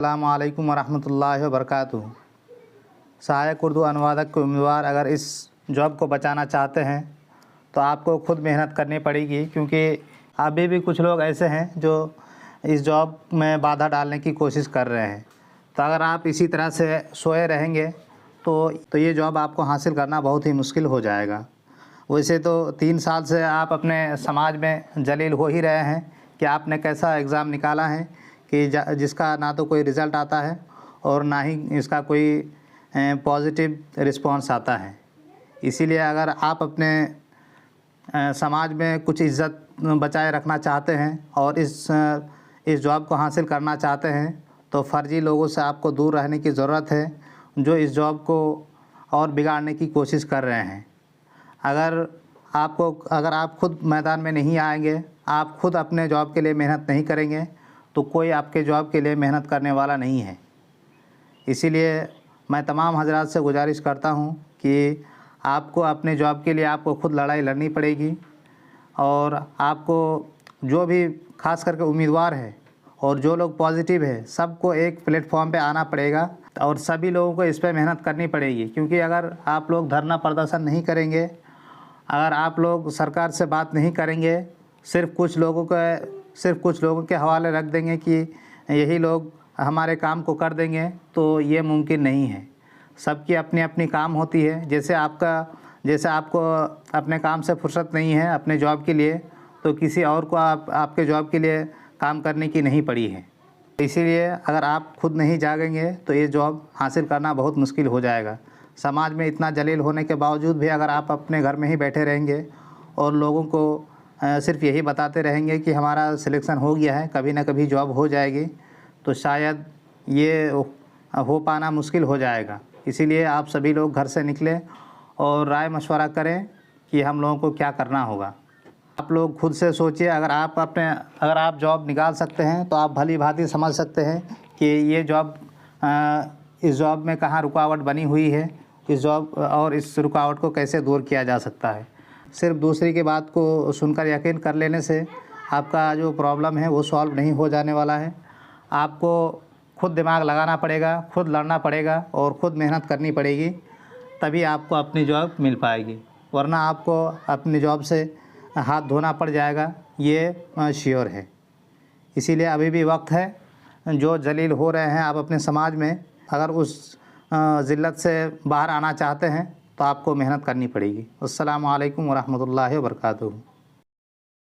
अस्सलामुअलैकुम वरहमतुल्लाहि वबरकातुहू। सहायक उर्दू अनुवादक के उम्मीदवार अगर इस जॉब को बचाना चाहते हैं तो आपको खुद मेहनत करनी पड़ेगी, क्योंकि अभी भी कुछ लोग ऐसे हैं जो इस जॉब में बाधा डालने की कोशिश कर रहे हैं। तो अगर आप इसी तरह से सोए रहेंगे तो ये जॉब आपको हासिल करना बहुत ही मुश्किल हो जाएगा। वैसे तो 3 साल से आप अपने समाज में जलील हो ही रहे हैं कि आपने कैसा एग्ज़ाम निकाला है कि जिसका ना तो कोई रिज़ल्ट आता है और ना ही इसका कोई पॉजिटिव रिस्पॉन्स आता है। इसीलिए अगर आप अपने समाज में कुछ इज़्ज़त बचाए रखना चाहते हैं और इस जॉब को हासिल करना चाहते हैं तो फ़र्ज़ी लोगों से आपको दूर रहने की ज़रूरत है, जो इस जॉब को और बिगाड़ने की कोशिश कर रहे हैं। अगर आप खुद मैदान में नहीं आएंगे, आप खुद अपने जॉब के लिए मेहनत नहीं करेंगे तो कोई आपके जॉब के लिए मेहनत करने वाला नहीं है। इसीलिए मैं तमाम हज़रात से गुजारिश करता हूँ कि आपको अपने जॉब के लिए आपको खुद लड़ाई लड़नी पड़ेगी और आपको जो भी ख़ास करके उम्मीदवार है और जो लोग पॉजिटिव है, सबको एक प्लेटफॉर्म पे आना पड़ेगा और सभी लोगों को इस पे मेहनत करनी पड़ेगी। क्योंकि अगर आप लोग धरना प्रदर्शन नहीं करेंगे, अगर आप लोग सरकार से बात नहीं करेंगे, सिर्फ़ कुछ लोगों के हवाले रख देंगे कि यही लोग हमारे काम को कर देंगे, तो ये मुमकिन नहीं है। सबकी अपनी अपनी काम होती है। जैसे आपको अपने काम से फुर्सत नहीं है अपने जॉब के लिए, तो किसी और को आपके जॉब के लिए काम करने की नहीं पड़ी है। इसीलिए अगर आप खुद नहीं जागेंगे तो ये जॉब हासिल करना बहुत मुश्किल हो जाएगा। समाज में इतना जलील होने के बावजूद भी अगर आप अपने घर में ही बैठे रहेंगे और लोगों को सिर्फ़ यही बताते रहेंगे कि हमारा सिलेक्शन हो गया है, कभी ना कभी जॉब हो जाएगी, तो शायद ये हो पाना मुश्किल हो जाएगा। इसीलिए आप सभी लोग घर से निकलें और राय मशवरा करें कि हम लोगों को क्या करना होगा। आप लोग खुद से सोचिए, अगर आप जॉब निकाल सकते हैं तो आप भली भांति समझ सकते हैं कि ये जॉब इस जॉब में कहाँ रुकावट बनी हुई है, इस रुकावट को कैसे दूर किया जा सकता है। सिर्फ दूसरी की बात को सुनकर यकीन कर लेने से आपका जो प्रॉब्लम है वो सॉल्व नहीं हो जाने वाला है। आपको खुद दिमाग लगाना पड़ेगा, खुद लड़ना पड़ेगा और खुद मेहनत करनी पड़ेगी, तभी आपको अपनी जॉब मिल पाएगी, वरना आपको अपनी जॉब से हाथ धोना पड़ जाएगा, ये श्योर है। इसीलिए अभी भी वक्त है। जो जलील हो रहे हैं आप अपने समाज में, अगर उस ज़िल्लत से बाहर आना चाहते हैं तो आपको मेहनत करनी पड़ेगी। अस्सलामु अलैकुम वरहमतुल्लाहि वबरकातुहू।